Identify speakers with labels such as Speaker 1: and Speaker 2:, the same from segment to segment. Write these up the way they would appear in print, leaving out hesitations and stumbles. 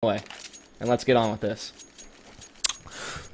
Speaker 1: way. And let's get on with this.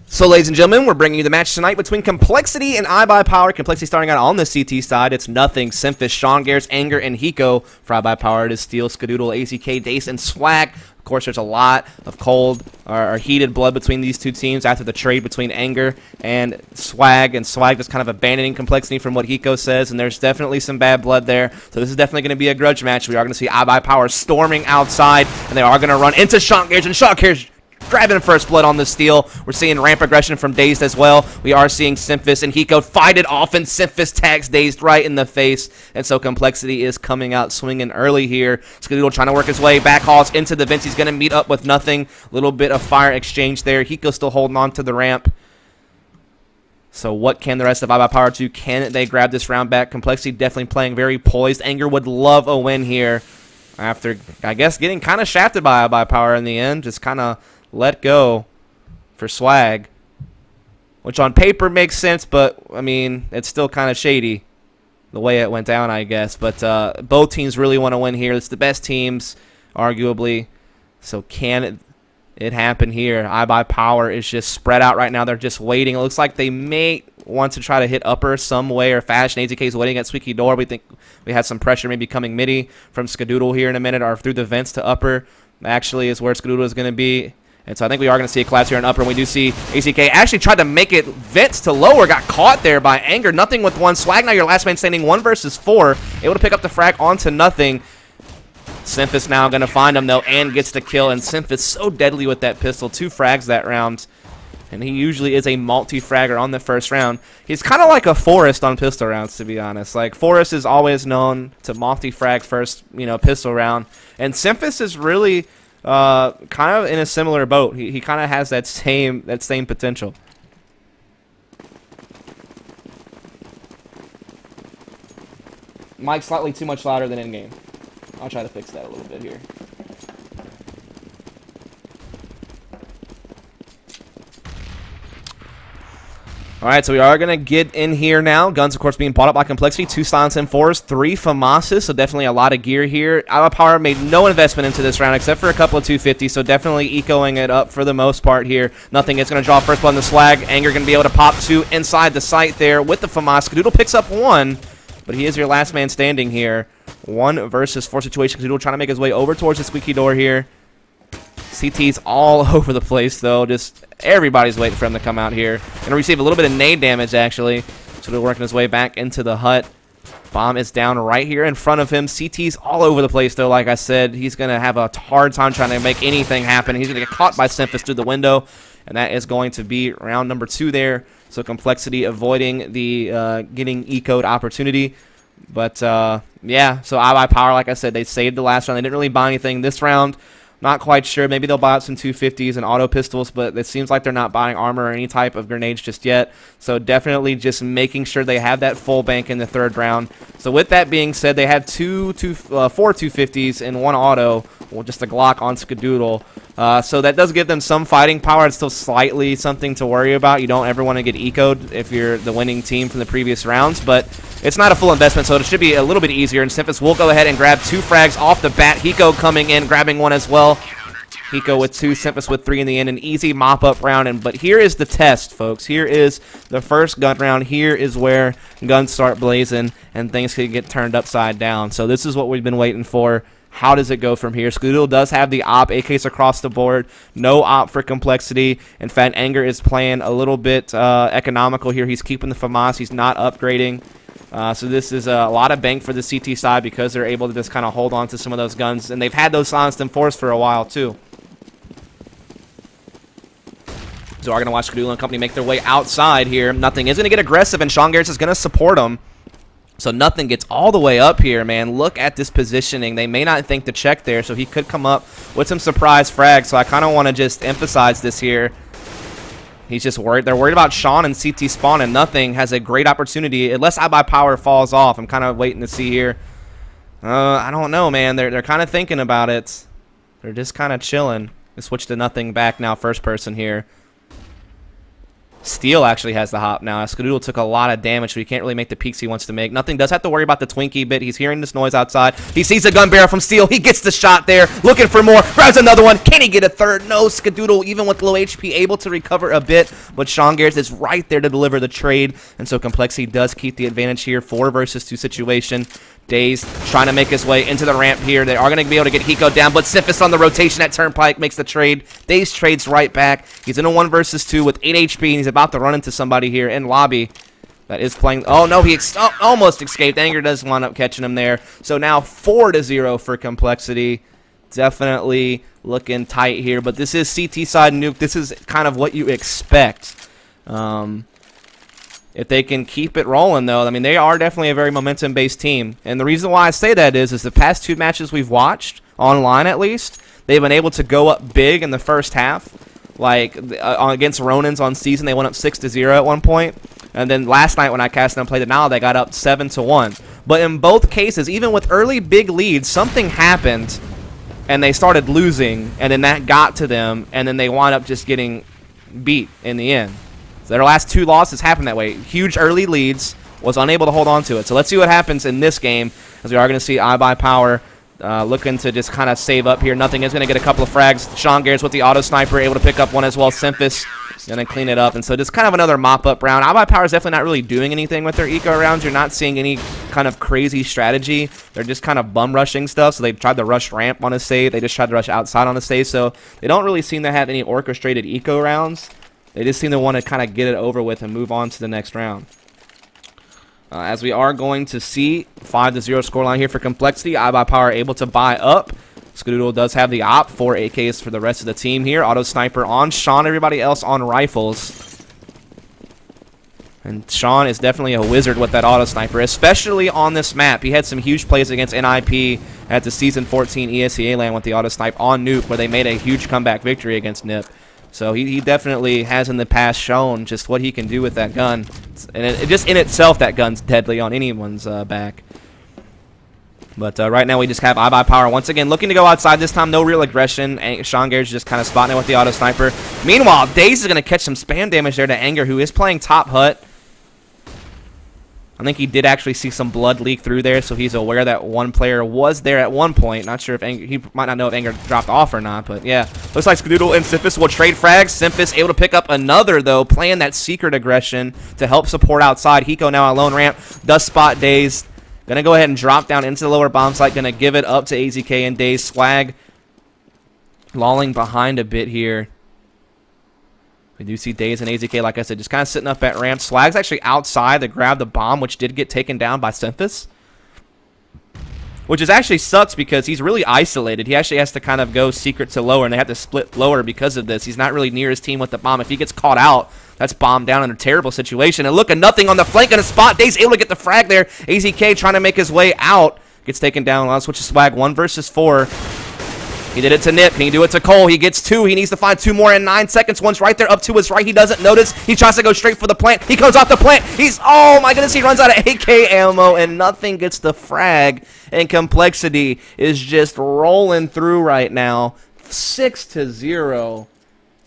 Speaker 1: So, ladies and gentlemen, we're bringing you the match tonight between compLexity and iBUYPOWER. compLexity starting out on the CT side. It's nothing. Simphis, Sean Garris, Anger, and Hiko. For iBUYPOWER, it is Steel, Skadoodle, AZK, Dace, and Swag. Of course, there's a lot of cold or heated blood between these two teams after the trade between Anger and Swag just kind of abandoning compLexity from what Hiko says, and there's definitely some bad blood there. So this is definitely going to be a grudge match. We are going to see iBUYPOWER storming outside, and they are going to run into Sean Garris, and Sean Garris grabbing first blood on the Steel. We're seeing ramp aggression from Dazed as well. We are seeing Simphis and Hiko fight it off, and Simphis tags Dazed right in the face. And so compLexity is coming out swinging early here. Skadoodle trying to work his way back hauls into the vents. He's going to meet up with nothing. A little bit of fire exchange there. Hiko still holding on to the ramp. So what can the rest of iBUYPOWER do? Can they grab this round back? compLexity definitely playing very poised. Anger would love a win here after, I guess, getting kind of shafted by iBUYPOWER in the end. Just kind of let go for Swag, which on paper makes sense, but I mean, it's still kind of shady the way it went down, I guess. But both teams really want to win here. It's the best teams, arguably. So can it happen here? iBUYPOWER is just spread out right now. They're just waiting. It looks like they may want to try to hit upper some way or fashion. AZK is waiting at Squeaky Door. We think we had some pressure maybe coming midi from Skadoodle here in a minute, or through the vents to upper. Actually is where Skadoodle is going to be. And so I think we are going to see a collapse here in upper. And we do see AZK actually tried to make it vents to lower. Got caught there by Anger. Nothing with one. Swag now your last man standing 1 versus 4. Able to pick up the frag onto nothing. Simphis now going to find him, though, and gets the kill. And Simphis so deadly with that pistol. 2 frags that round. And he usually is a multi-fragger on the first round. He's kind of like a Forrest on pistol rounds, to be honest. Like, Forrest is always known to multi-frag first, pistol round. And Simphis is really kind of in a similar boat. He kind of has that same potential. Mic slightly too much louder than in game. I'll try to fix that a little bit here. Alright, so we are going to get in here now. Guns, of course, being bought up by compLexity. 2 Silence M4s, 3 FAMASas, so definitely a lot of gear here. iBUYPOWER made no investment into this round except for a couple of 250s, so definitely ecoing it up for the most part here. Nothing is going to draw first blood on the Swag. Anger going to be able to pop 2 inside the site there with the FAMAS. Skadoodle picks up 1, but he is your last man standing here. 1 versus 4 situation. Skadoodle trying to make his way over towards the Squeaky Door here. CT's all over the place, though. Just everybody's waiting for him to come out here. Going to receive a little bit of nade damage, actually. So they're working his way back into the hut. Bomb is down right here in front of him. CT's all over the place, though. Like I said, he's going to have a hard time trying to make anything happen. He's going to get caught by Simphis through the window. And that is going to be round number 2 there. So compLexity avoiding the getting ecoed opportunity. But, yeah, so iBUYPOWER, like I said, they saved the last round. They didn't really buy anything this round. Not quite sure. Maybe they'll buy out some 250s and auto pistols, but it seems like they're not buying armor or any type of grenades just yet. So definitely just making sure they have that full bank in the 3rd round. So with that being said, they have 4 250s and 1 auto. Well, just a Glock on Skadoodle. So that does give them some fighting power. It's still slightly something to worry about. You don't ever want to get ecoed if you're the winning team from the previous rounds, but it's not a full investment, so it should be a little bit easier. And Simphis will go ahead and grab 2 frags off the bat. Hiko coming in, grabbing 1 as well. Hiko with 2, Simphis with 3 in the end. An easy mop-up round. But here is the test, folks. Here is the first gun round. Here is where guns start blazing and things can get turned upside down. So this is what we've been waiting for. How does it go from here? Skadoodle does have the op, AKs across the board. No op for compLexity. In fact, Anger is playing a little bit economical here. He's keeping the FAMAS. He's not upgrading. So this is a lot of bank for the CT side because they're able to just kind of hold on to some of those guns. And they've had those silenced M4s for a while, too. So we're going to watch Skadoodle and company make their way outside here. Nothing is going to get aggressive, and Sean Garris is going to support them. So nothing gets all the way up here, man. Look at this positioning. They may not think to check there, so he could come up with some surprise frags. So I kind of want to just emphasize this here. He's just worried. They're worried about Sean and CT spawn, and nothing has a great opportunity unless iBUYPOWER falls off. I'm kind of waiting to see here. I don't know, man. They're kind of thinking about it. They're just kind of chilling. They switch to nothing back now, first person here. Steel actually has the hop now. Skadoodle took a lot of damage, so he can't really make the peeks he wants to make. Nothing does have to worry about the Twinkie bit. He's hearing this noise outside. He sees a gun barrel from Steel. He gets the shot there, looking for more. Grabs another one. Can he get a third? No, Skadoodle, even with low HP, able to recover a bit, but Sean Garrett is right there to deliver the trade, and so complexity does keep the advantage here. 4 versus 2 situation. Daze trying to make his way into the ramp here. They are going to be able to get Hiko down, but Simphis on the rotation at Turnpike makes the trade. Daze trades right back. He's in a 1 versus 2 with 8 HP, and he's about to run into somebody here in lobby that is playing. Oh, no, he almost escaped. Anger does wind up catching him there. So now 4-0 for complexity. Definitely looking tight here, but this is CT side nuke. This is kind of what you expect. If they can keep it rolling, though, I mean, they are definitely a very momentum-based team. And the reason why I say that is the past 2 matches we've watched, online at least, they've been able to go up big in the first half. Like, against Ronins on season, they went up 6-0 at one point. And then last night when I cast and played it now, they got up 7-1. But in both cases, even with early big leads, something happened, and they started losing, and then that got to them, and then they wound up just getting beat in the end. So their last 2 losses happened that way. Huge early leads, was unable to hold on to it. So let's see what happens in this game, as we are going to see iBUYPOWER looking to just kind of save up here. Nothing is going to get a couple of frags. Sean Garrett's with the auto sniper, able to pick up one as well. Simphis going to clean it up. And so just kind of another mop-up round. iBUYPOWER is definitely not really doing anything with their eco rounds. You're not seeing any kind of crazy strategy. They're just kind of bum rushing stuff. So they tried to rush ramp on a save. They just tried to rush outside on a save. So they don't really seem to have any orchestrated eco rounds. They just seem to want to kind of get it over with and move on to the next round. As we are going to see 5-0 scoreline here for complexity. iBUYPOWER able to buy up. Skadoodle does have the op, 4 AKs for the rest of the team here. Auto sniper on Sean, everybody else on rifles. And Sean is definitely a wizard with that auto sniper, especially on this map. He had some huge plays against NIP at the Season 14 ESEA LAN with the auto snipe on Nuke, where they made a huge comeback victory against NIP. So he definitely has in the past shown just what he can do with that gun. And just in itself, that gun's deadly on anyone's back. But right now we just have iBUYPOWER once again looking to go outside. This time no real aggression. Sean Garrett's just kind of spotting it with the auto sniper. Meanwhile, Daze is going to catch some spam damage there to Anger, who is playing top hut. I think he did actually see some blood leak through there, so he's aware that one player was there at one point. Not sure if Anger, he might not know if Anger dropped off or not, but yeah. Looks like Skadoodle and Simphis will trade frags. Simphis able to pick up another, though, playing that secret aggression to help support outside. Hiko now alone ramp, does spot Daze. Gonna go ahead and drop down into the lower bomb site. Gonna give it up to AZK and Daze. Swag lolling behind a bit here. We do see Daze and AZK, like I said, just kind of sitting up at ramp. Swag's actually outside to grab the bomb, which did get taken down by Simphis. Which is actually sucks because he's really isolated. He actually has to kind of go secret to lower, and they have to split lower because of this. He's not really near his team with the bomb. If he gets caught out, that's bombed down in a terrible situation. And look at nothing on the flank and a spot. Daze able to get the frag there. AZK trying to make his way out. Gets taken down. I'll switch to Swag. 1 versus 4. He did it to Nip. Can he do it to Cole? He gets 2. He needs to find 2 more in 9 seconds. One's right there up to his right. He doesn't notice. He tries to go straight for the plant. He comes off the plant. He's, oh my goodness, he runs out of AK ammo and nothing gets the frag. And complexity is just rolling through right now. 6-0.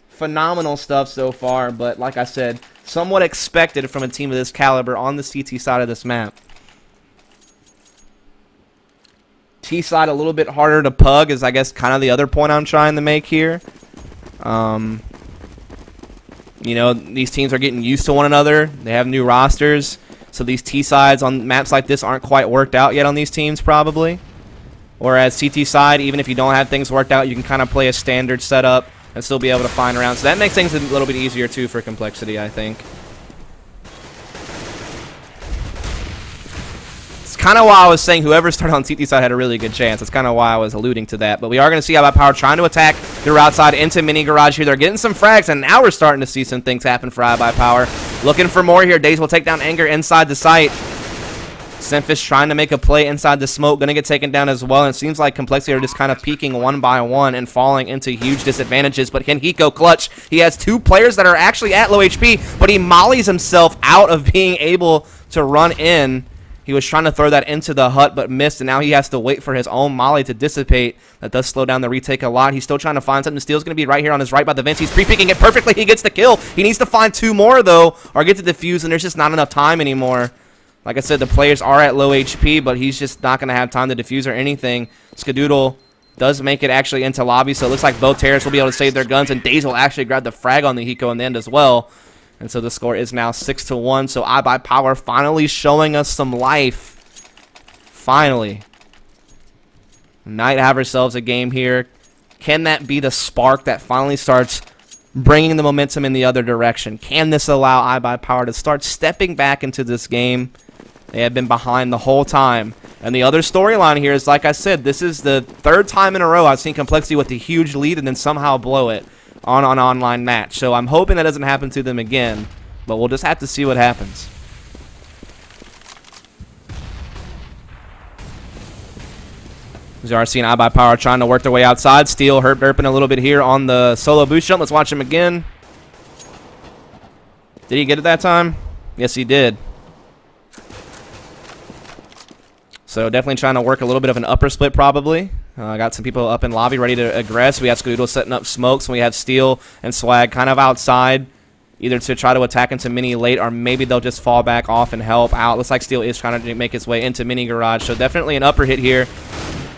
Speaker 1: Phenomenal stuff so far, but like I said, somewhat expected from a team of this caliber on the CT side of this map. T side a little bit harder to pug is, I guess, kind of the other point I'm trying to make here. You know, these teams are getting used to one another. They have new rosters, so these T sides on maps like this aren't quite worked out yet on these teams probably. Whereas CT side, even if you don't have things worked out, you can kind of play a standard setup and still be able to find rounds. So that makes things a little bit easier too for complexity, I think. Kind of why I was saying whoever started on CT side had a really good chance. That's kind of why I was alluding to that. But we are going to see iBUYPOWER trying to attack through outside into mini garage here. They're getting some frags, and now we're starting to see some things happen for iBUYPOWER. Looking for more here. Daze will take down Anger inside the site. Simphis trying to make a play inside the smoke. Going to get taken down as well. And it seems like complexity are just kind of peeking one by one and falling into huge disadvantages. But can Hiko clutch? He has 2 players that are actually at low HP, but he mollies himself out of being able to run in. He was trying to throw that into the hut but missed, and now he has to wait for his own molly to dissipate. That does slow down the retake a lot. He's still trying to find something. Steel's going to be right here on his right by the vents. He's pre-picking it perfectly. He gets the kill. He needs to find 2 more, though, or get to defuse, and there's just not enough time anymore. Like I said, the players are at low HP, but he's just not going to have time to defuse or anything. Skadoodle does make it actually into lobby, so it looks like both terrorists will be able to save their guns, and Daze will actually grab the frag on the Hiko in the end as well. And so the score is now 6-1. So iBUYPOWER finally showing us some life. Finally. Might have ourselves a game here. Can that be the spark that finally starts bringing the momentum in the other direction? Can this allow iBUYPOWER to start stepping back into this game? They have been behind the whole time. And the other storyline here is, like I said, this is the 3rd time in a row I've seen compLexity with a huge lead and then somehow blow it on an online match. So I'm hoping that doesn't happen to them again, but we'll just have to see what happens. ZRC and iBUYPOWER trying to work their way outside. Steel herping a little bit here on the solo boost jump. Let's watch him again. Did he get it that time? Yes, he did. So definitely trying to work a little bit of an upper split probably. Got some people up in lobby ready to aggress. We have Skadoodle setting up smokes, and we have Steel and Swag kind of outside, either to try to attack into mini late, or maybe they'll just fall back off and help out. Looks like Steel is trying to make his way into mini garage, so definitely an upper hit here.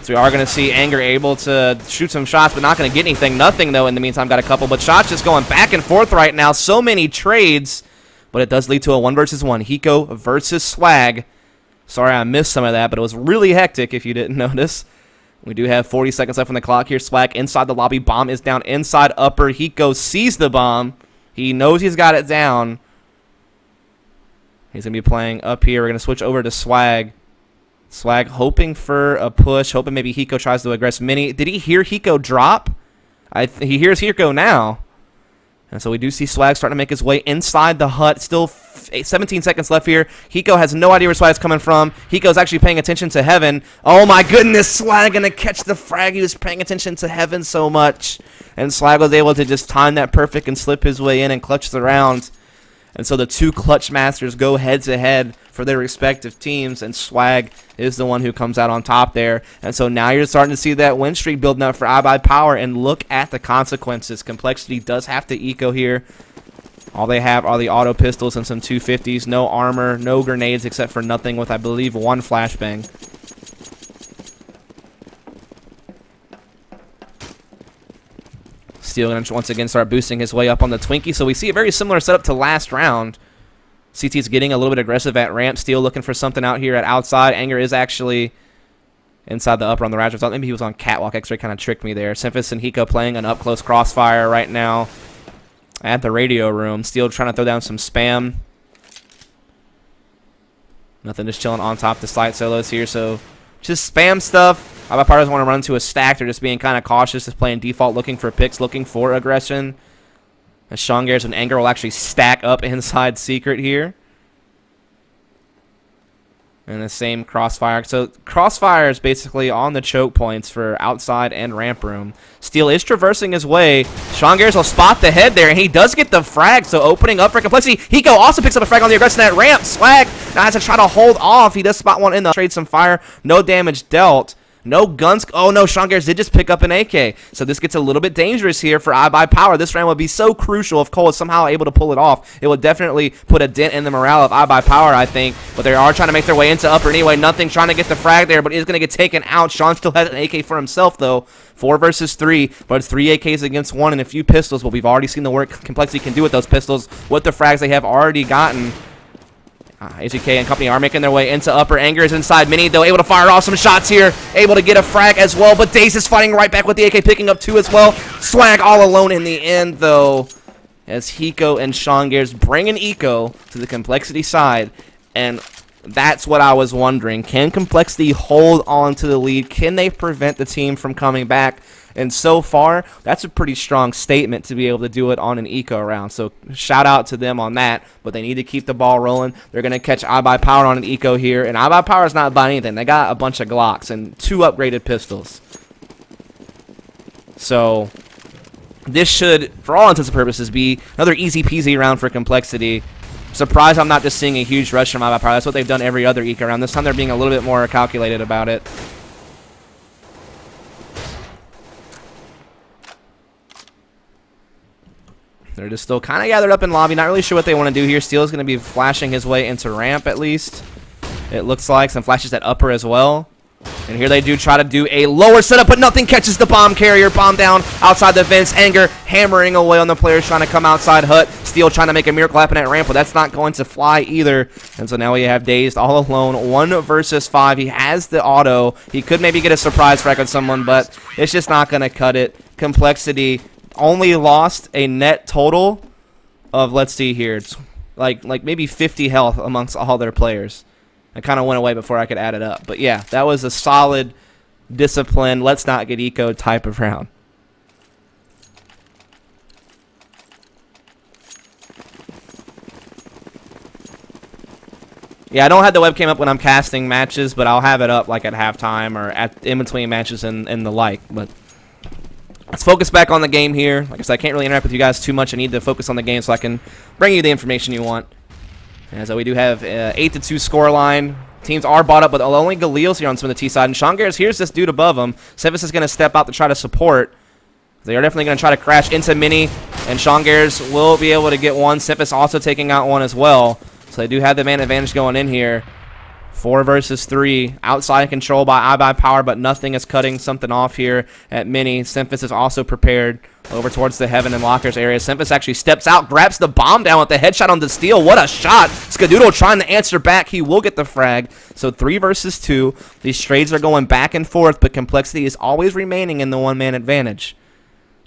Speaker 1: So we are going to see Anger able to shoot some shots, but not going to get anything. Nothing, though, in the meantime. Got a couple, but shots just going back and forth right now. So many trades, but it does lead to a 1 versus 1. Hiko versus Swag. Sorry I missed some of that, but it was really hectic if you didn't notice. We do have 40 seconds left on the clock here. Swag inside the lobby. Bomb is down inside upper. Hiko sees the bomb. He knows he's got it down. He's going to be playing up here. We're going to switch over to Swag. Swag hoping for a push. Hoping maybe Hiko tries to aggress mini. Did he hear Hiko drop? He hears Hiko now. And so we do see Swag starting to make his way inside the hut. Still 17 seconds left here. Hiko has no idea where Swag's coming from. Hiko's actually paying attention to Heaven. Oh my goodness, Swag gonna catch the frag. He was paying attention to Heaven so much. And Swag was able to just time that perfect and slip his way in and clutch the round. And so the 2 clutch masters go head to head for their respective teams, and Swag is the one who comes out on top there. And so now you're starting to see that win streak building up for iBUYPOWER, and look at the consequences. compLexity does have to eco here. All they have are the auto pistols and some 250s. No armor, no grenades except for nothing with, I believe, 1 flashbang. Steel going to once again start boosting his way up on the Twinkie. So we see a very similar setup to last round. CT's getting a little bit aggressive at ramp. Steel looking for something out here at outside. Anger is actually inside the upper on the Raptor. Thought maybe he was on catwalk. X-Ray kind of tricked me there. Simphis and Hiko playing an up-close crossfire right now at the radio room. Steel trying to throw down some spam. Nothing, just chilling on top the slight solos here. So just spam stuff. iBUYPOWER doesn't want to run to a stack. They're just being kind of cautious, just playing default, looking for picks, looking for aggression. As Sean Garrett and Anger will actually stack up inside Secret here. And the same crossfire. So crossfire is basically on the choke points for outside and ramp room. Steel is traversing his way. Sean Garrett will spot the head there, and he does get the frag. So opening up for compLexity. Hiko also picks up a frag on the aggression at ramp. Swag now has to try to hold off. He does spot one in the trade some fire. No damage dealt. No guns. Oh, no. Sean Garrett did just pick up an AK. So this gets a little bit dangerous here for iBUYPOWER. This round would be so crucial if Cole is somehow able to pull it off. It would definitely put a dent in the morale of iBUYPOWER, I think. But they are trying to make their way into upper anyway. Nothing trying to get the frag there, but is going to get taken out. Sean still has an AK for himself, though. 4 versus 3, but it's 3 AKs against 1 and a few pistols. But we've already seen the work compLexity can do with those pistols with the frags they have already gotten. AZK and company are making their way into upper. Anger is inside mini, though, able to fire off some shots here. Able to get a frag as well, but Daze is fighting right back with the AK, picking up 2 as well. Swag all alone in the end, though, as Hiko and Sean Garrett bring an eco to the compLexity side. And that's what I was wondering. Can compLexity hold on to the lead? Can they prevent the team from coming back? And so far, that's a pretty strong statement to be able to do it on an eco round. So shout out to them on that. But they need to keep the ball rolling. They're going to catch iBUYPOWER on an eco here. And iBUYPOWER is not buying anything. They got a bunch of Glocks and 2 upgraded pistols. So this should, for all intents and purposes, be another easy peasy round for compLexity. Surprised I'm not just seeing a huge rush from iBUYPOWER. That's what they've done every other eco round. This time they're being a little bit more calculated about it. They're just still kind of gathered up in lobby. Not really sure what they want to do here. Steel's going to be flashing his way into ramp at least. It looks like some flashes at upper as well. And here they do try to do a lower setup, but nothing catches the bomb carrier. Bomb down outside the fence. Anger hammering away on the players trying to come outside hut. Steel trying to make a miracle happen at ramp, but that's not going to fly either. And so now we have Dazed all alone. 1 versus 5. He has the auto. He could maybe get a surprise frag on someone, but it's just not going to cut it. compLexity only lost a net total of, let's see here, it's like maybe 50 health amongst all their players. I kind of went away before I could add it up. But yeah, that was a solid, disciplined, let's not get eco type of round. Yeah, I don't have the webcam up when I'm casting matches, but I'll have it up like at halftime or in between matches and the like. But let's focus back on the game here. Like I said, I can't really interact with you guys too much. I need to focus on the game so I can bring you the information you want. And so we do have 8-2 scoreline. Teams are bought up, but only Galil's here on some of the T side. And Sean Garrett's here's this dude above him. Cephas is going to step out to try to support. They are definitely going to try to crash into Mini, and Sean Garrett's will be able to get one. Cephas also taking out one as well. So they do have the man advantage going in here. 4 versus 3. Outside control by iBUYPOWER, but nothing is cutting something off here at Mini. Semphis is also prepared over towards the Heaven and Lockers area. Semphis actually steps out, grabs the bomb down with the headshot on the Steel. What a shot. Skadoodle trying to answer back. He will get the frag. So 3 versus 2. These trades are going back and forth, but compLexity is always remaining in the one-man advantage.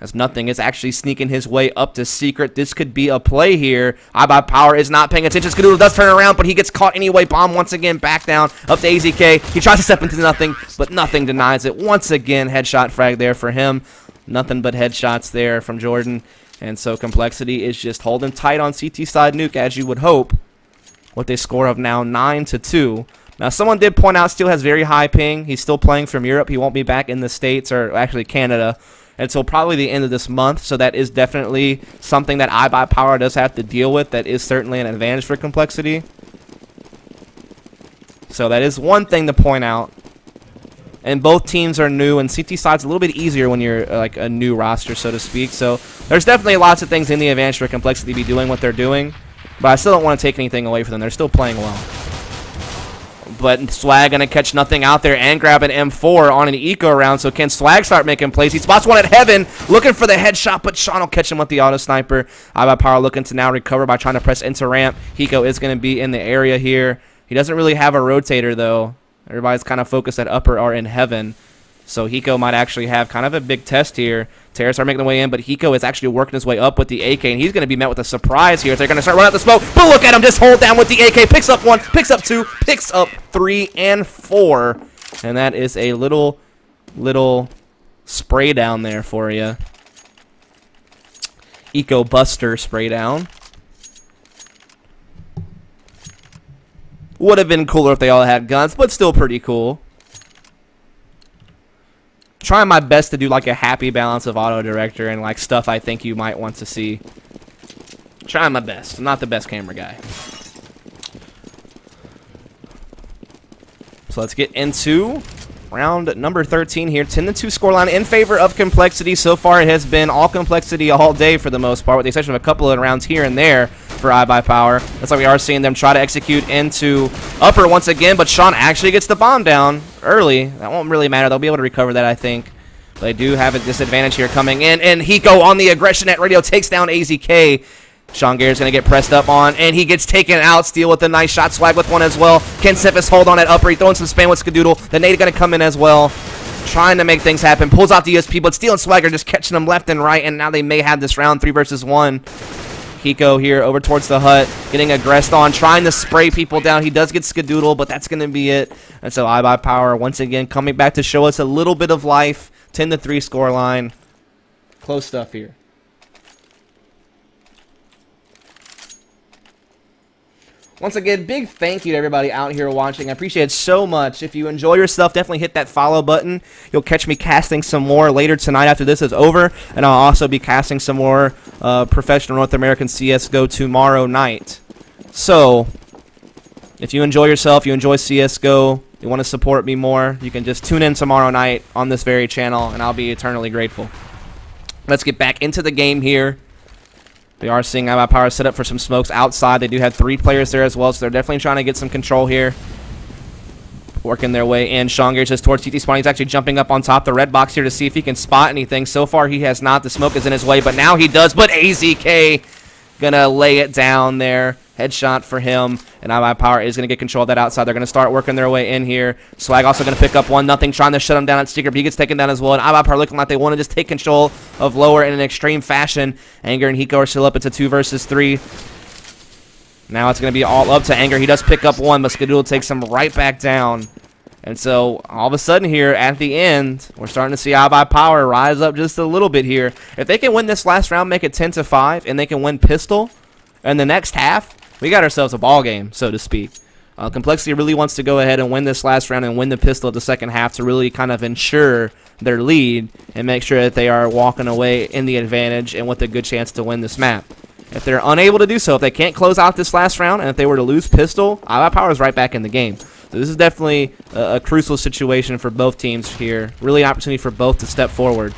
Speaker 1: As nothing is actually sneaking his way up to secret. This could be a play here. iBUYPOWER is not paying attention. Skadoodle does turn around, but he gets caught anyway. Bomb once again back down up to AZK. He tries to step into nothing, but nothing denies it. Once again, headshot frag there for him. Nothing but headshots there from Jordan. And so compLexity is just holding tight on CT side nuke, as you would hope. With a score of now 9-2. Now, someone did point out Steel has very high ping. He's still playing from Europe. He won't be back in the States, or actually Canada, until probably the end of this month. So that is definitely something that iBUYPOWER does have to deal with. That is certainly an advantage for compLexity. So that is one thing to point out. And both teams are new, and CT side's a little bit easier when you're like a new roster, so to speak. So there's definitely lots of things in the advantage for compLexity to be doing what they're doing. But I still don't want to take anything away from them. They're still playing well. But Swag going to catch nothing out there and grab an M4 on an eco round. So can Swag start making plays? He spots one at Heaven, looking for the headshot, but Sean will catch him with the auto sniper. iBUYPOWER looking to now recover by trying to press into ramp. Hiko is going to be in the area here. He doesn't really have a rotator, though. Everybody's kind of focused at upper or in Heaven. So Hiko might actually have kind of a big test here. Terrorists are making their way in, but Hiko is actually working his way up with the AK, and he's going to be met with a surprise here. They're going to start running out the smoke, but look at him just hold down with the AK. Picks up 1, picks up 2, picks up 3 and 4. And that is a little spray down there for you. Eco Buster spray down. Would have been cooler if they all had guns, but still pretty cool. Trying my best to do like a happy balance of auto director and like stuff I think you might want to see. Trying my best. I'm not the best camera guy. So let's get into round number 13 here. 10-2 scoreline in favor of compLexity. So far it has been all compLexity all day for the most part, with the exception of a couple of rounds here and there for iBUYPOWER. That's why we are seeing them try to execute into upper once again, but Sean actually gets the bomb down early. That won't really matter. They'll be able to recover that, I think. They do have a disadvantage here coming in, and Hiko on the aggression at radio takes down AZK. Sean Garrett's going to get pressed up on, and he gets taken out. Steel with a nice shot. Swag with one as well. Ken Cephas hold on at upper. He throwing some spam with Skadoodle. The nade going to come in as well. Trying to make things happen. Pulls out the ESP, but Steel and Swag are just catching them left and right, and now they may have this round 3 versus 1. Hiko here over towards the hut, getting aggressed on, trying to spray people down. He does get Skadoodle, but that's going to be it. And so iBUYPOWER once again coming back to show us a little bit of life. 10-3 scoreline. Close stuff here. Once again, big thank you to everybody out here watching. I appreciate it so much. If you enjoy yourself, definitely hit that follow button. You'll catch me casting some more later tonight after this is over. And I'll also be casting some more professional North American CSGO tomorrow night. So, if you enjoy yourself, you enjoy CSGO, you want to support me more, you can just tune in tomorrow night on this very channel, and I'll be eternally grateful. Let's get back into the game here. We are seeing iBUYPOWER set up for some smokes outside. They do have 3 players there as well, so they're definitely trying to get some control here. Working their way in. Sean Gears is towards TT spawn. He's actually jumping up on top the red box here to see if he can spot anything. So far, he has not. The smoke is in his way, but now he does. But AZK gonna lay it down there. Headshot for him, and iBUYPOWER is going to get control of that outside. They're going to start working their way in here. Swag also going to pick up one. Nothing trying to shut him down at Secret, but he gets taken down as well. And iBUYPOWER looking like they want to just take control of lower in an extreme fashion. Anger and Hiko are still up. It's a 2 versus 3. Now it's going to be all up to Anger. He does pick up one, but Skadoodle takes him right back down. And so, all of a sudden here, at the end, we're starting to see iBUYPOWER rise up just a little bit here. If they can win this last round, make it 10-5, and they can win pistol in the next half, we got ourselves a ball game, so to speak. compLexity really wants to go ahead and win this last round and win the pistol at the second half to really kind of ensure their lead and make sure that they are walking away in the advantage and with a good chance to win this map. If they're unable to do so, if they can't close out this last round, and if they were to lose pistol, iBUYPOWER is right back in the game. So this is definitely a crucial situation for both teams here. Really an opportunity for both to step forward.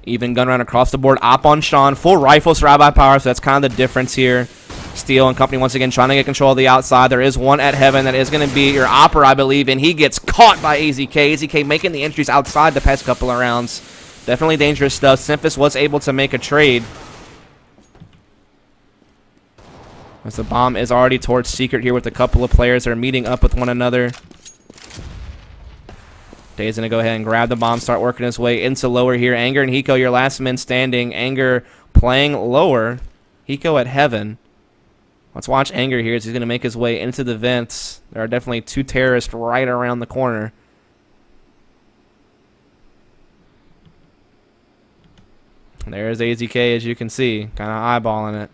Speaker 1: Even gun round across the board. Op on Sean. Full rifles for iBUYPOWER, so that's kind of the difference here. Steel and company once again trying to get control of the outside. There is one at Heaven that is going to be your Opera, I believe, and he gets caught by AZK. AZK making the entries outside the past couple of rounds. Definitely dangerous stuff. Simphis was able to make a trade. As the bomb is already towards Secret here with a couple of players that are meeting up with one another. Day's going to go ahead and grab the bomb, start working his way into lower here. Anger and Hiko, your last men standing. Anger playing lower. Hiko at Heaven. Let's watch Anger here as he's going to make his way into the vents. There are definitely 2 terrorists right around the corner. There's AZK, as you can see, kind of eyeballing it.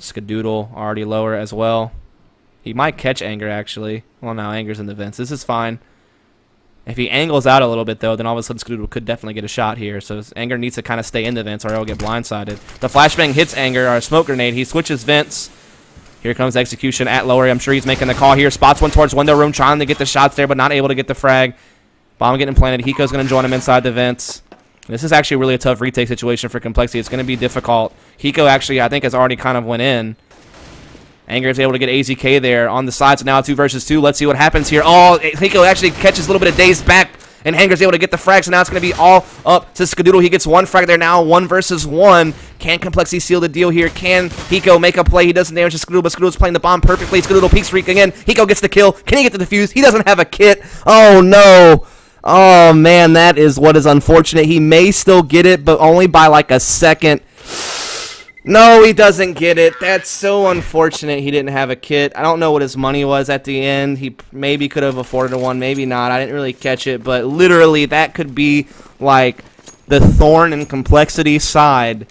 Speaker 1: Skadoodle already lower as well. He might catch Anger, actually. Well, now Anger's in the vents. This is fine. If he angles out a little bit, though, then all of a sudden Skadoodle could definitely get a shot here. So Anger needs to kind of stay in the vents or he'll get blindsided. The flashbang hits Anger, or a smoke grenade. He switches vents. Here comes Execution at lower. I'm sure he's making the call here. Spots one towards window room, trying to get the shots there, but not able to get the frag. Bomb getting planted. Hiko's going to join him inside the vents. This is actually really a tough retake situation for compLexity. It's going to be difficult. Hiko actually, I think, has already kind of went in. Anger is able to get AZK there on the side, so now 2 versus 2. Let's see what happens here. Oh, Hiko actually catches a little bit of daze back, and Anger's able to get the frag, so now it's going to be all up to Skadoodle. He gets 1 frag there now, 1 versus 1. Can compLexity seal the deal here? Can Hiko make a play? He doesn't damage to Skadoodle, but Skadoodle's playing the bomb perfectly. Skadoodle peek streak again. Hiko gets the kill. Can he get the defuse? He doesn't have a kit. Oh, no. Oh, man, that is what is unfortunate. He may still get it, but only by like a second. No, he doesn't get it. That's so unfortunate he didn't have a kit. I don't know what his money was at the end. He maybe could have afforded one, maybe not. I didn't really catch it, but literally that could be like the thorn in compLexity side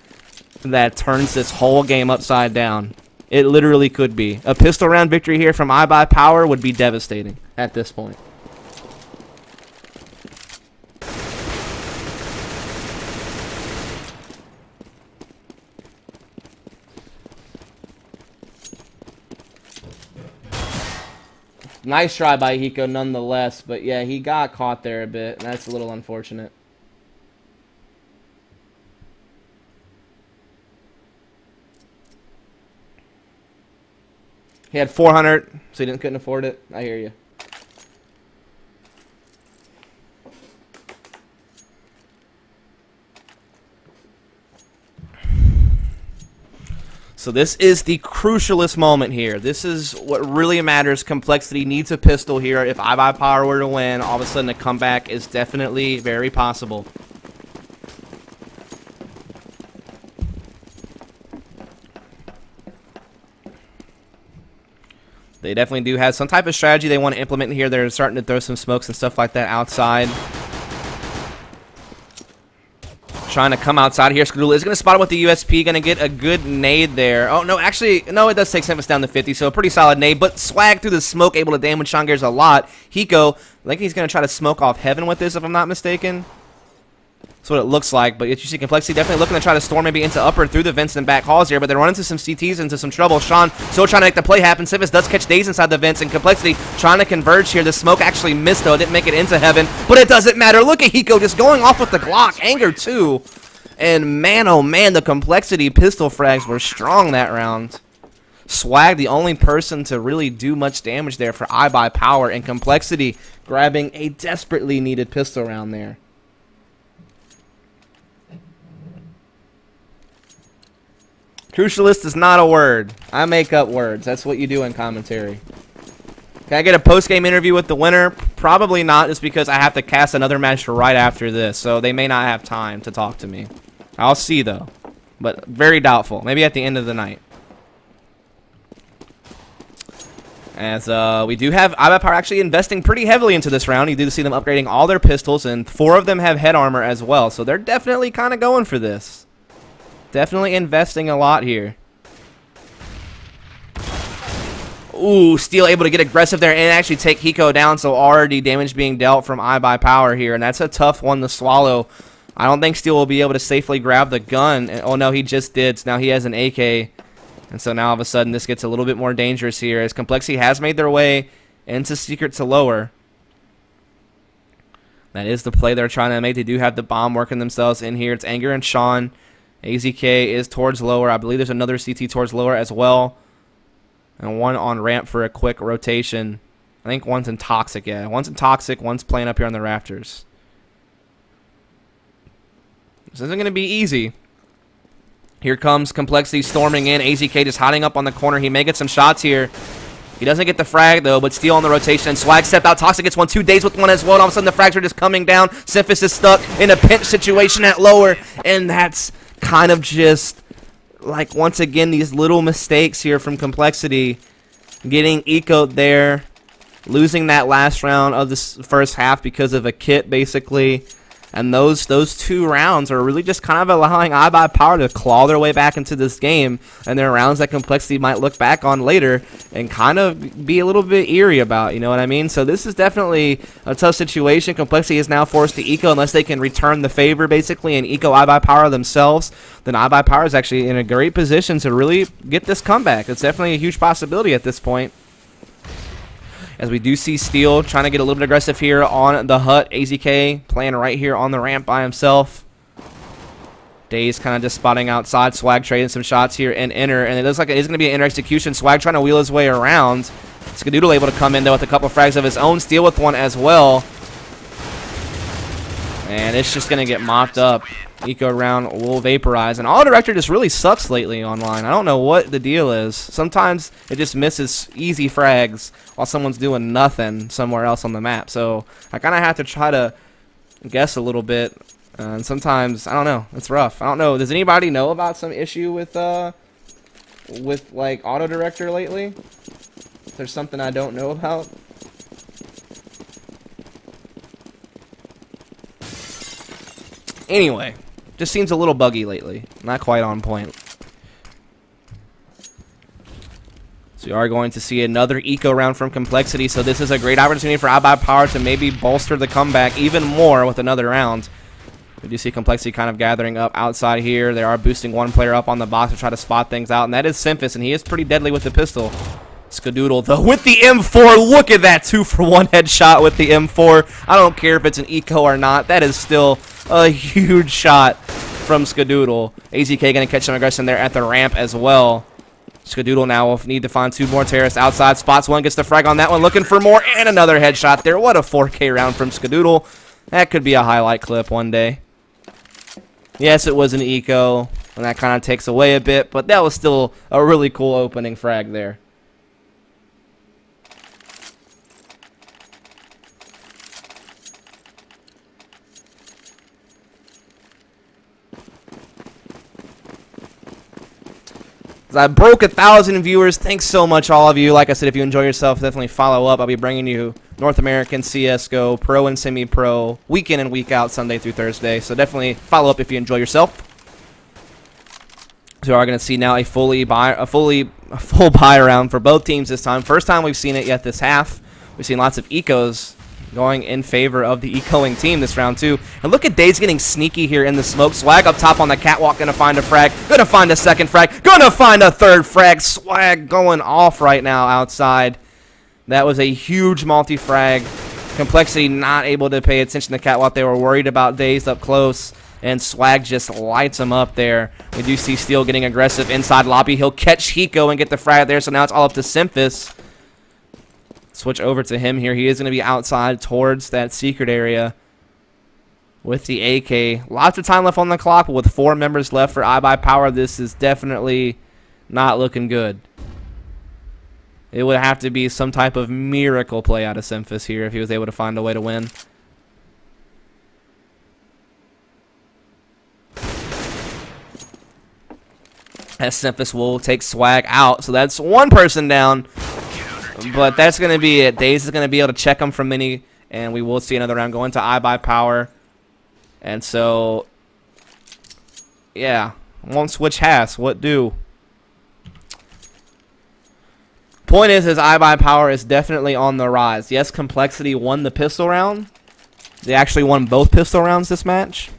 Speaker 1: that turns this whole game upside down. It literally could be. A pistol round victory here from iBUYPOWER would be devastating at this point. Nice try by Hiko nonetheless, but yeah, he got caught there a bit, and that's a little unfortunate. He had 400, so he couldn't afford it. I hear you. So this is the crucialest moment here. This is what really matters. compLexity needs a pistol here. If iBUYPOWER were to win, all of a sudden a comeback is definitely very possible. They definitely do have some type of strategy they want to implement here. They're starting to throw some smokes and stuff like that outside. Trying to come outside here. Skadoodle is going to spot it with the USP. Going to get a good nade there. Oh, no, actually, no, it does take Simphis down to 50, so a pretty solid nade. But Swag through the smoke, able to damage Sean Gears a lot. Hiko, I think he's going to try to smoke off Heaven with this, if I'm not mistaken. So what it looks like. But you see compLexity definitely looking to try to storm maybe into upper through the vents and back halls here. But they're running into some CTs, into some trouble. Sean still trying to make the play happen. Sivas does catch Daze inside the vents, and compLexity trying to converge here. The smoke actually missed, though. It didn't make it into heaven. But it doesn't matter. Look at Hiko just going off with the Glock. Anger, too. And man, oh man, the compLexity pistol frags were strong that round. Swag, the only person to really do much damage there for iBUYPOWER, and compLexity grabbing a desperately needed pistol round there. Crucialist is not a word. I make up words. That's what you do in commentary. Can I get a post-game interview with the winner? Probably not, just because I have to cast another match right after this, so they may not have time to talk to me. I'll see, though, but very doubtful. Maybe at the end of the night. As we do have iBUYPOWER actually investing pretty heavily into this round. You do see them upgrading all their pistols, and 4 of them have head armor as well, so they're definitely kind of going for this. Definitely investing a lot here. Ooh, Steel able to get aggressive there and actually take Hiko down, so already damage being dealt from iBUYPOWER here, and that's a tough one to swallow. I don't think Steel will be able to safely grab the gun. Oh, no, he just did. So now he has an AK, and so now all of a sudden this gets a little bit more dangerous here, as compLexity has made their way into secret to lower. That is the play they're trying to make. They do have the bomb working themselves in here. It's Anger and Sean. AZK is towards lower. I believe there's another CT towards lower as well. And one on ramp for a quick rotation. I think one's in Toxic, yeah. One's in Toxic, one's playing up here on the rafters. This isn't going to be easy. Here comes compLexity storming in. AZK just hiding up on the corner. He may get some shots here. He doesn't get the frag, though, but Steel on the rotation. And Swag stepped out. Toxic gets 1, 2 Days with one as well. And all of a sudden, the frags are just coming down. Syphis is stuck in a pinch situation at lower. And that's kind of just, like, once again, these little mistakes here from compLexity. Getting ecoed there. Losing that last round of this first half because of a kit, basically. And those 2 rounds are really just kind of allowing iBUYPOWER to claw their way back into this game. And they're rounds that compLexity might look back on later and kind of be a little bit eerie about, you know what I mean? So this is definitely a tough situation. compLexity is now forced to eco unless they can return the favor, basically, and eco iBUYPOWER themselves. Then iBUYPOWER is actually in a great position to really get this comeback. It's definitely a huge possibility at this point. As we do see Steel trying to get a little bit aggressive here on the hut. AZK playing right here on the ramp by himself. Daze kind of just spotting outside. Swag trading some shots here and enter. And it looks like it is going to be an enter execution. Swag trying to wheel his way around. Skadoodle able to come in, though, with a couple frags of his own. Steel with one as well. And it's just going to get mopped up. Eco round will vaporize. And Auto Director just really sucks lately online. I don't know what the deal is. Sometimes it just misses easy frags while someone's doing nothing somewhere else on the map. So I kind of have to try to guess a little bit. And sometimes, I don't know. It's rough. I don't know. Does anybody know about some issue with like Auto Director lately? If there's something I don't know about. Anyway, just seems a little buggy lately. Not quite on point. So we are going to see another eco round from compLexity. So this is a great opportunity for iBUYPOWER to maybe bolster the comeback even more with another round. We do see compLexity kind of gathering up outside here. They are boosting one player up on the box to try to spot things out, and that is Syphis, and he is pretty deadly with the pistol. Skadoodle, though, with the M4. Look at that 2-for-1 headshot with the M4. I don't care if it's an eco or not. That is still a huge shot from Skadoodle. AZK going to catch some aggression there at the ramp as well. Skadoodle now will need to find 2 more terrorists outside. Spots one, gets the frag on that one, looking for more, and another headshot there. What a 4K round from Skadoodle. That could be a highlight clip one day. Yes, it was an eco, and that kind of takes away a bit, but that was still a really cool opening frag there. I broke 1,000 viewers. Thanks so much, all of you. Like I said, if you enjoy yourself, definitely follow up. I'll be bringing you North American CSGO, Pro and Semi-Pro, week in and week out, Sunday through Thursday. So definitely follow up if you enjoy yourself. So we are going to see now a full buy round for both teams this time. First time we've seen it yet this half. We've seen lots of ecos going in favor of the ecoing team this round, too. And look at Daze getting sneaky here in the smoke. Swag up top on the catwalk, gonna find a frag, gonna find a second frag, gonna find a third frag. Swag going off right now outside. That was a huge multi-frag. compLexity not able to pay attention to catwalk. They were worried about Daze up close, and Swag just lights him up there. We do see Steel getting aggressive inside lobby. He'll catch Hiko and get the frag there, so now it's all up to Simphis. Switch over to him here. He is going to be outside towards that secret area with the AK. Lots of time left on the clock, but with 4 members left for iBUYPOWER, this is definitely not looking good. It would have to be some type of miracle play out of Simphis here if he was able to find a way to win. As Simphis will take Swag out, so that's 1 person down. But that's going to be it. Daze is going to be able to check him from mini, and we will see another round going to iBUYPOWER. And so, yeah, won't switch has. What do? Point is iBUYPOWER is definitely on the rise. Yes, compLexity won the pistol round. They actually won both pistol rounds this match.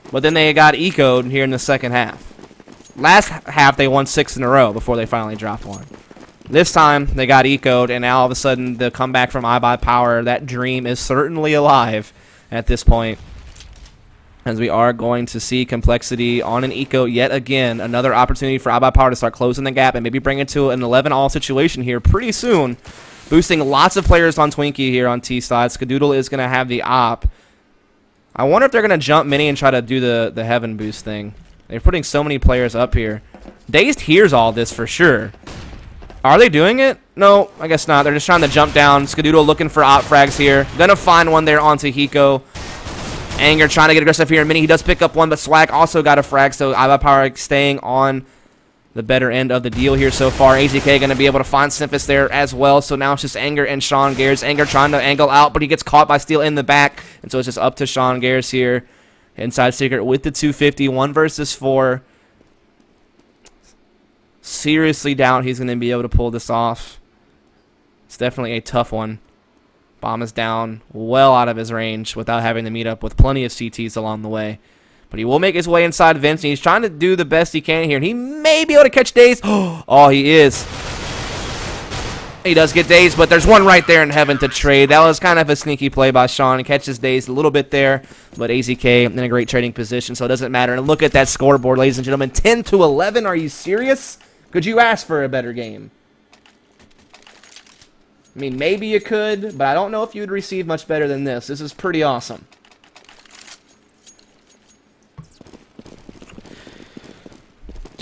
Speaker 1: But then they got eco'd here in the second half. Last half, they won 6 in a row before they finally dropped 1. This time, they got eco'd, and now all of a sudden, the comeback from iBUYPOWER, that dream is certainly alive at this point. As we are going to see compLexity on an eco yet again. Another opportunity for iBUYPOWER to start closing the gap and maybe bring it to an 11-all situation here pretty soon. Boosting lots of players on Twinkie here on T side. Skadoodle is going to have the op. I wonder if they're going to jump mini and try to do the heaven boost thing. They're putting so many players up here. Dazed hears all this for sure. Are they doing it? No, I guess not. They're just trying to jump down. Skadoodle looking for op frags here. Gonna find one there onto Hiko. Anger trying to get aggressive here in mini. He does pick up one, but Swag also got a frag, so iBUYPOWER staying on the better end of the deal here so far. AZK going to be able to find Simphis there as well, so now it's just Anger and Sean Gares. Anger trying to angle out, but he gets caught by Steel in the back, and so it's just up to Sean Gares here. Inside secret with the 250, 1 versus 4. Seriously doubt he's going to be able to pull this off. It's definitely a tough one. Bomb is down well out of his range without having to meet up with plenty of CTs along the way. But he will make his way inside Vince, and he's trying to do the best he can here. And he may be able to catch Daze. Oh, he is. He does get Daze, but there's one right there in heaven to trade. That was kind of a sneaky play by Sean. He catches Daze a little bit there, but AZK in a great trading position, so it doesn't matter. And look at that scoreboard, ladies and gentlemen. 10-11. Are you serious? Could you ask for a better game? I mean, maybe you could, but I don't know if you would receive much better than this. This is pretty awesome.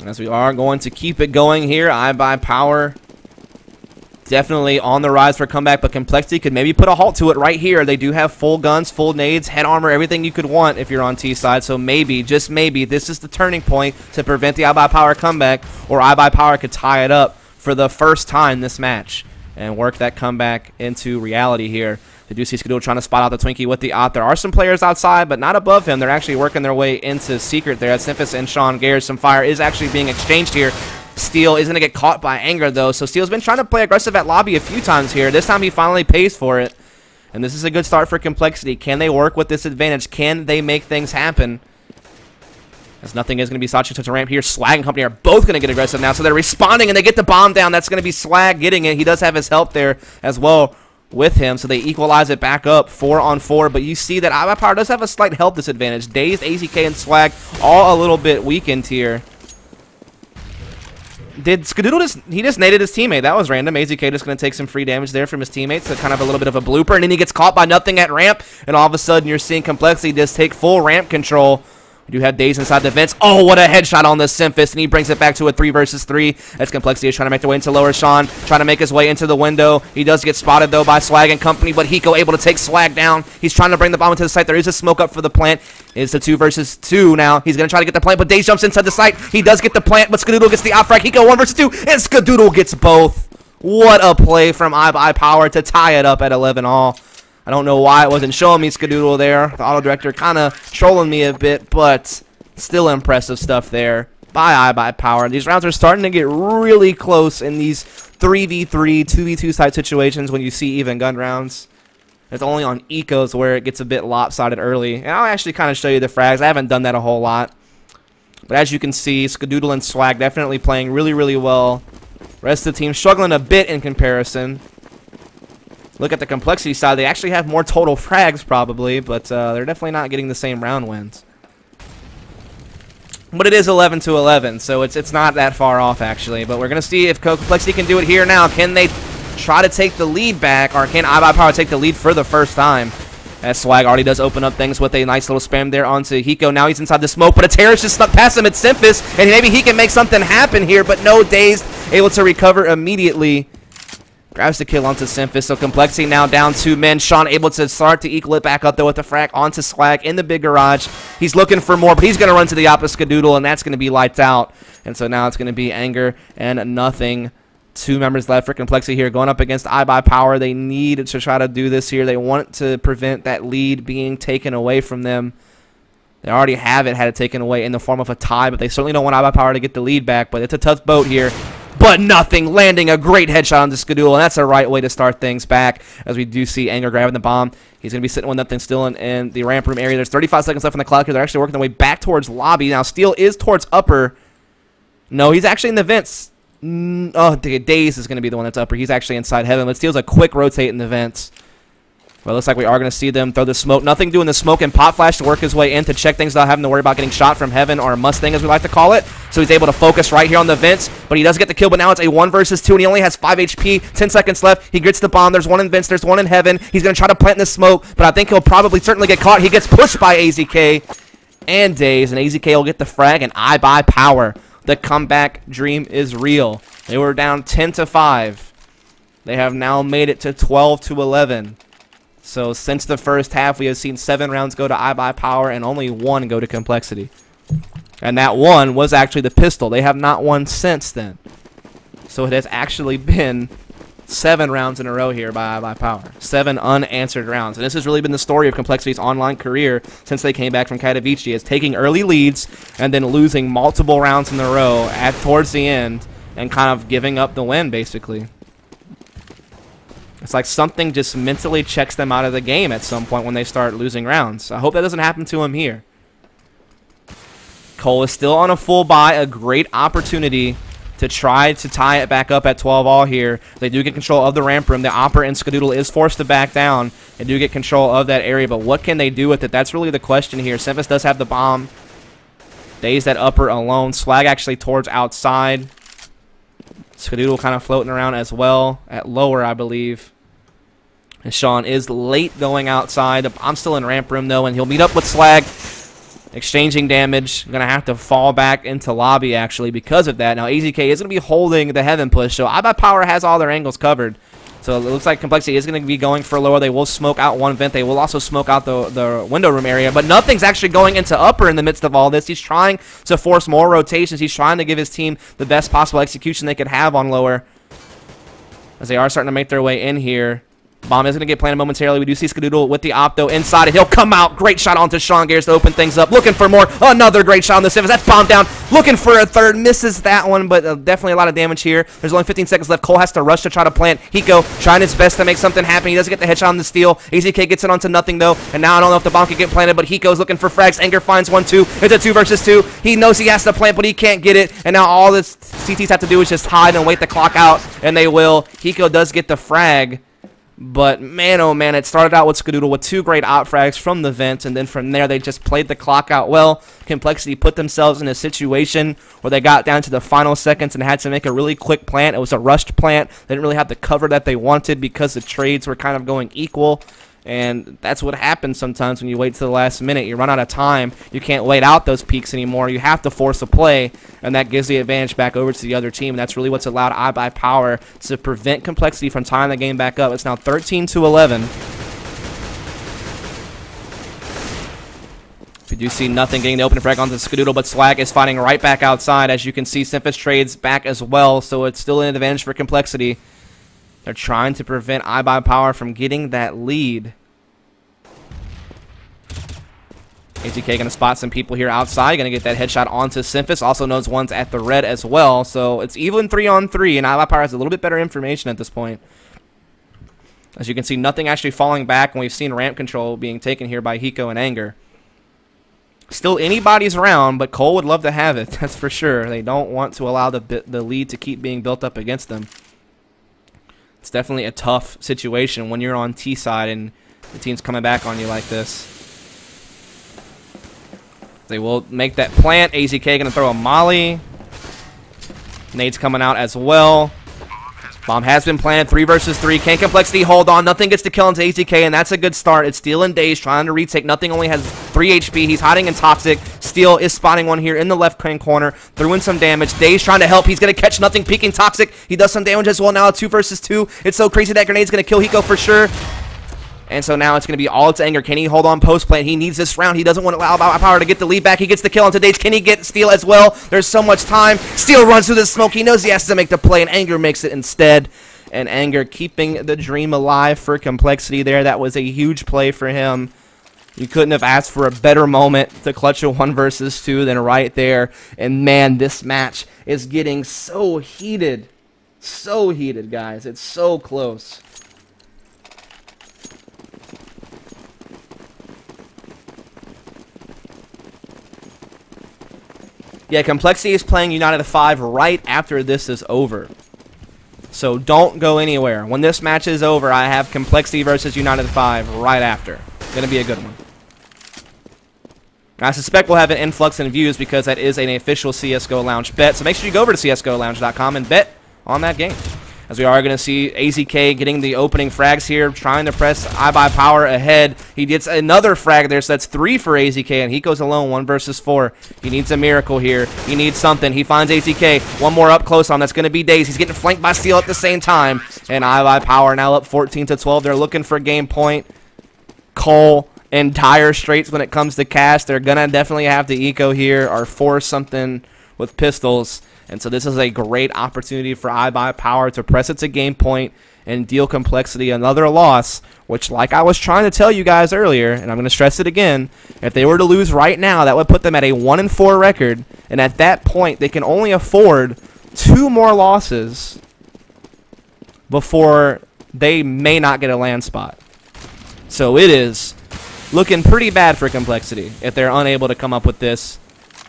Speaker 1: As we are going to keep it going here, iBUYPOWER definitely on the rise for a comeback, but compLexity could maybe put a halt to it right here. They do have full guns, full nades, head armor, everything you could want if you're on T side. So maybe, just maybe, this is the turning point to prevent the iBUYPOWER comeback, or iBUYPOWER could tie it up for the first time this match and work that comeback into reality here. They do see Skadoodle trying to spot out the Twinkie with the op. There are some players outside, but not above him. They're actually working their way into secret there. Simphis and Sean Gares. Some fire is actually being exchanged here. Steel is going to get caught by Anger, though. So Steel's been trying to play aggressive at lobby a few times here. This time he finally pays for it. And this is a good start for compLexity. Can they work with this advantage? Can they make things happen? As nothing is going to be Sachi touch a ramp here. Swag and company are both going to get aggressive now. So they're responding, and they get the bomb down. That's going to be Swag getting it. He does have his help there as well with him. So they equalize it back up 4-on-4. But you see that iBUYPOWER does have a slight health disadvantage. Dazed, AZK, and Swag all a little bit weakened here. Did Skadoodle he just naded his teammate. That was random. AZK just going to take some free damage there from his teammates. So kind of a little bit of a blooper. And then he gets caught by nothing at ramp. And all of a sudden you're seeing compLexity just take full ramp control. We do have Daze inside the vents. Oh, what a headshot on the Simphis, and he brings it back to a 3 versus 3. As compLexity is trying to make their way into lower. Sean trying to make his way into the window. He does get spotted, though, by Swag and company, but Hiko able to take Swag down. He's trying to bring the bomb into the site. There is a smoke up for the plant. It's a 2 versus 2 now. He's going to try to get the plant, but Daze jumps inside the site. He does get the plant, but Skadoodle gets the op frag. Hiko 1 versus 2, and Skadoodle gets both. What a play from iBUYPOWER to tie it up at 11-all. I don't know why it wasn't showing me Skadoodle there. The auto director kind of trolling me a bit, but still impressive stuff there by iBUYPOWER. These rounds are starting to get really close in these 3v3, 2v2 side situations when you see even gun rounds. It's only on ecos where it gets a bit lopsided early. And I'll actually kind of show you the frags. I haven't done that a whole lot. But as you can see, Skadoodle and Swag definitely playing really, really well. Rest of the team struggling a bit in comparison. Look at the complexity side. They actually have more total frags probably, but they're definitely not getting the same round wins. But it is 11-11, so it's not that far off actually. But we're going to see if complexity can do it here now. Can they try to take the lead back, or can iBUYPOWER take the lead for the first time? As Swag already does open up things with a nice little spam there onto Hiko. Now he's inside the smoke, but a terrorist just snuck past him at Simphis, and maybe he can make something happen here, but no, Dazed able to recover immediately. Grabs the kill onto Simphis, so complexity now down 2 men. Sean able to start to equal it back up, though, with the frag onto Swag in the big garage. He's looking for more, but he's going to run to the opposite Skadoodle, and that's going to be lights out. And so now it's going to be Anger and nothing. 2 members left for complexity here, going up against iBUYPOWER. They need to try to do this here. They want to prevent that lead being taken away from them. They already have it, had it taken away in the form of a tie, but they certainly don't want iBUYPOWER to get the lead back. But it's a tough boat here. But nothing, landing a great headshot on the Skadoodle, and that's the right way to start things back, as we do see Anger grabbing the bomb. He's going to be sitting with nothing still in the ramp room area. There's 35 seconds left on the clock here. They're actually working their way back towards lobby. Now, Steel is towards upper. No, he's actually in the vents. Oh, Daze is going to be the one that's upper. He's actually inside heaven, but Steel's a quick rotate in the vents. Well, it looks like we are going to see them throw the smoke. Nothing doing the smoke and pop flash to work his way in to check things without having to worry about getting shot from heaven, or a Mustang as we like to call it. So he's able to focus right here on the vents, but he does get the kill, but now it's a 1 versus 2, and he only has 5 HP, 10 seconds left. He gets the bomb. There's one in vents, there's one in heaven. He's going to try to plant in the smoke, but I think he'll probably certainly get caught. He gets pushed by AZK and Daze, and AZK will get the frag, and iBUYPOWER. The comeback dream is real. They were down 10-5. They have now made it to 12-11. So since the first half, we have seen 7 rounds go to iBUYPOWER and only 1 go to complexity. And that 1 was actually the pistol. They have not won since then. So it has actually been 7 rounds in a row here by iBUYPOWER. 7 unanswered rounds. And this has really been the story of complexity's online career since they came back from Katowice, is taking early leads and then losing multiple rounds in a row towards the end and kind of giving up the win, basically. It's like something just mentally checks them out of the game at some point when they start losing rounds. I hope that doesn't happen to him here. Cole is still on a full buy, a great opportunity to try to tie it back up at 12-all here. They do get control of the ramp room. The Opera and Skadoodle is forced to back down and do get control of that area, but what can they do with it? That's really the question here. Simphis does have the bomb. Dazed at upper alone. Swag actually towards outside. Skadoodle kind of floating around as well at lower, I believe. And Sean is late going outside. I'm still in ramp room, though, and he'll meet up with Swag. Exchanging damage. Going to have to fall back into lobby, actually, because of that. Now, AZK is going to be holding the heaven push, so iBUYPOWER has all their angles covered. So it looks like complexity is going to be going for lower. They will smoke out one vent. They will also smoke out the window room area, but nothing's actually going into upper in the midst of all this. He's trying to force more rotations. He's trying to give his team the best possible execution they could have on lower, as they are starting to make their way in here. Bomb is going to get planted momentarily. We do see Skadoodle with the opto inside, and he'll come out. Great shot onto Sean Gears to open things up. Looking for more. Another great shot on the Simphis. That's bomb down. Looking for a third. Misses that one, but definitely a lot of damage here. There's only 15 seconds left. Cole has to rush to try to plant. Hiko trying his best to make something happen. He doesn't get the headshot on the steal. AZK gets it onto nothing, though, and now I don't know if the bomb can get planted, but Hiko's looking for frags. Anger finds 1-2. It's a 2 versus 2. He knows he has to plant, but he can't get it, and now all this CTs have to do is just hide and wait the clock out, and they will. Hiko does get the frag. But, man, oh, man, it started out with Skadoodle with 2 great op frags from the vent, and then from there they just played the clock out well. Complexity put themselves in a situation where they got down to the final seconds and had to make a really quick plant. It was a rushed plant. They didn't really have the cover that they wanted because the trades were kind of going equal. And that's what happens sometimes when you wait to the last minute. You run out of time. You can't wait out those peaks anymore. You have to force a play, and that gives the advantage back over to the other team. And that's really what's allowed iBUYPOWER to prevent complexity from tying the game back up. It's now 13-11. We do see nothing getting the open frag onto Skadoodle, but Swag is fighting right back outside. As you can see, Simphis trades back as well, so it's still an advantage for complexity. They're trying to prevent iBUYPOWER from getting that lead. AZK going to spot some people here outside. Going to get that headshot onto Simphis. Also knows one's at the red as well. So it's even 3-on-3, and iBUYPOWER has a little bit better information at this point. As you can see, nothing actually falling back, and we've seen ramp control being taken here by Hiko and Anger. Still anybody's round, but Cole would love to have it, that's for sure. They don't want to allow the lead to keep being built up against them. It's definitely a tough situation when you're on T side and the team's coming back on you like this. They will make that plant. AZK going to throw a molly. Nade's coming out as well. Bomb has been planted. 3 versus 3. Can compLexity hold on? Nothing gets to kill into AZK, and that's a good start. It's Steel and Daze trying to retake. Nothing only has 3 HP. He's hiding in Toxic. Steel is spotting one here in the left-hand corner. Threw in some damage. Daze trying to help. He's going to catch Nothing, peeking Toxic. He does some damage as well. Now 2 versus 2. It's so crazy that Grenade's going to kill Hiko for sure. And so now it's going to be all to Anger. Can he hold on post-plant? He needs this round. He doesn't want to allow iBUYPOWER to get the lead back. He gets the kill onto Daze. Can he get Steel as well? There's so much time. Steel runs through the smoke. He knows he has to make the play, and Anger makes it instead. And Anger keeping the dream alive for compLexity there. That was a huge play for him. You couldn't have asked for a better moment to clutch a 1 versus 2 than right there. And man, this match is getting so heated. So heated, guys. It's so close. Yeah, compLexity is playing United 5 right after this is over. So don't go anywhere. When this match is over, I have compLexity versus United 5 right after. Gonna be a good one. I suspect we'll have an influx in views because that is an official CSGO Lounge bet. So make sure you go over to csgolounge.com and bet on that game. As we are going to see AZK getting the opening frags here, trying to press iBUYPOWER ahead. He gets another frag there, so that's 3 for AZK, and he goes alone, 1 versus 4. He needs a miracle here. He needs something. He finds AZK. One more up close on. That's going to be Daze. He's getting flanked by Steel at the same time. And iBUYPOWER now up 14-12. They're looking for game point. Cole in dire straits when it comes to cast. They're going to definitely have to eco here or force something with pistols. And so this is a great opportunity for iBUYPOWER to press it to game point and deal compLexity another loss, which, like I was trying to tell you guys earlier, and I'm going to stress it again, if they were to lose right now, that would put them at a 1-4 record, and at that point, they can only afford 2 more losses before they may not get a land spot. So it is looking pretty bad for compLexity if they're unable to come up with this.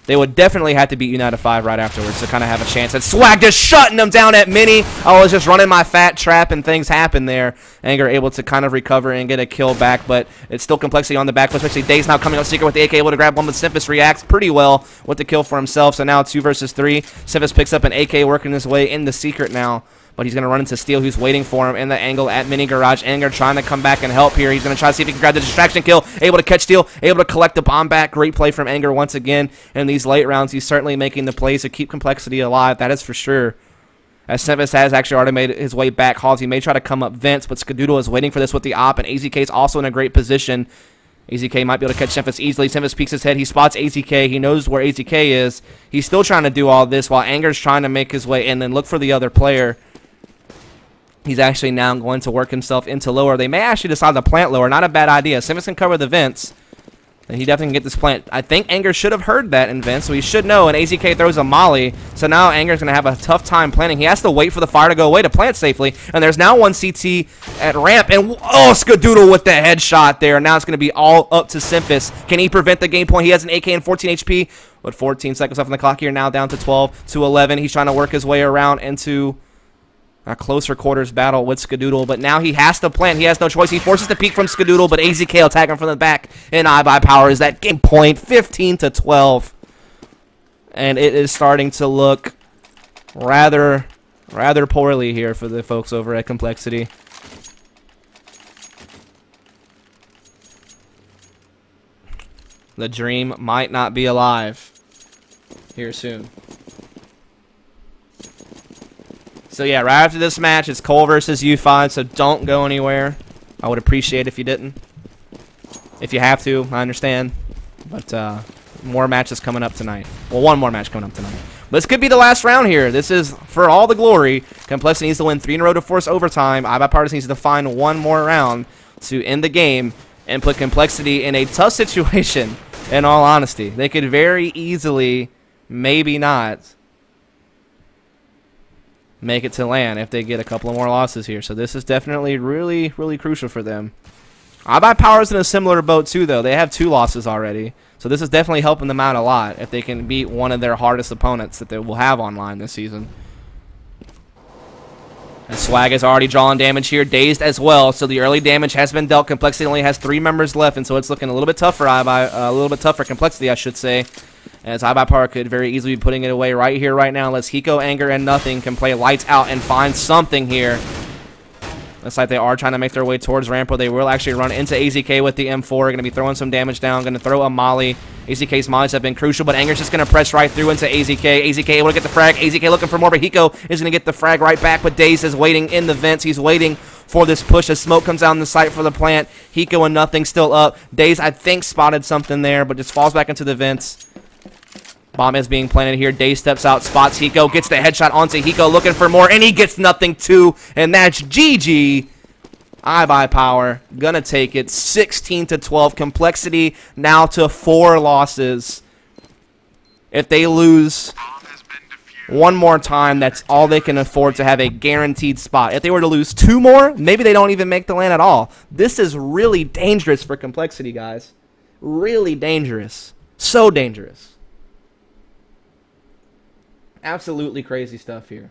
Speaker 1: They would definitely have to beat United 5 right afterwards to kind of have a chance. And Swag just shutting them down at mini. I was just running my fat trap and things happen there. Anger able to kind of recover and get a kill back, but it's still compLexity on the back. Especially Daze now coming out secret with the AK, able to grab one, but Simphis reacts pretty well with the kill for himself. So now 2 versus 3. Simphis picks up an AK, working his way in the secret now. But he's going to run into Steel, who's waiting for him in the angle at mini garage. Anger trying to come back and help here. He's going to try to see if he can grab the distraction kill. Able to catch Steel. Able to collect the bomb back. Great play from Anger once again. In these late rounds, he's certainly making the plays to keep compLexity alive. That is for sure. As Simphis has actually already made his way back. Halsey may try to come up Vince, but Skadoodle is waiting for this with the op. And AZK is also in a great position. AZK might be able to catch Simphis easily. Simphis peeks his head. He spots AZK. He knows where AZK is. He's still trying to do all this while Anger's trying to make his way in and look for the other player. He's actually now going to work himself into lower. They may actually decide to plant lower. Not a bad idea. Simphis can cover the vents. And he definitely can get this plant. I think Anger should have heard that in vents, so he should know. And AZK throws a molly. So now Anger's going to have a tough time planting. He has to wait for the fire to go away to plant safely. And there's now 1 CT at ramp. And oh, Skadoodle with the headshot there. Now it's going to be all up to Simphis. Can he prevent the game point? He has an AK and 14 HP. But 14 seconds left on the clock here. Now down to 12 to 11. He's trying to work his way around into a closer quarters battle with Skadoodle, but now he has to plant. He has no choice. He forces the peek from Skadoodle, but AZK will attack him from the back, and iBUYPOWER is that game point, 15-12. And it is starting to look rather poorly here for the folks over at compLexity. The dream might not be alive here soon. So yeah, right after this match, it's Cole versus U5, so don't go anywhere. I would appreciate if you didn't. If you have to, I understand. But more matches coming up tonight. Well, 1 more match coming up tonight. But this could be the last round here. This is for all the glory. compLexity needs to win 3 in a row to force overtime. iBUYPOWER needs to find 1 more round to end the game and put compLexity in a tough situation, in all honesty. They could very easily, maybe not, make it to land if they get a couple of more losses here. So this is definitely really, really crucial for them. iBUYPOWER's in a similar boat too, though. They have 2 losses already. So this is definitely helping them out a lot if they can beat one of their hardest opponents that they will have online this season. And Swag is already drawing damage here, dazed as well. So the early damage has been dealt. Complexity only has 3 members left, and so it's looking a little bit tough for Complexity, I should say. As iBUYPOWER could very easily be putting it away right here, right now. Unless Hiko, Anger, and Nothing can play lights out and find something here. Looks like they are trying to make their way towards Rampo. They will actually run into AZK with the M4. Going to be throwing some damage down. Going to throw a molly. AZK's mollies have been crucial, but Anger's just going to press right through into AZK. AZK able to get the frag. AZK looking for more, but Hiko is going to get the frag right back. But Daze is waiting in the vents. He's waiting for this push as smoke comes down the site for the plant. Hiko and Nothing still up. Daze, I think, spotted something there, but just falls back into the vents. Bomb is being planted here. Daze steps out, spots Hiko, gets the headshot onto Hiko, looking for more, and he gets Nothing too, and that's GG. iBUYPOWER gonna take it 16-12. Complexity now to 4 losses. If they lose one more time, that's all they can afford to have a guaranteed spot. If they were to lose 2 more, maybe they don't even make the LAN at all. This is really dangerous for Complexity, guys. Really dangerous. So dangerous. Absolutely crazy stuff here.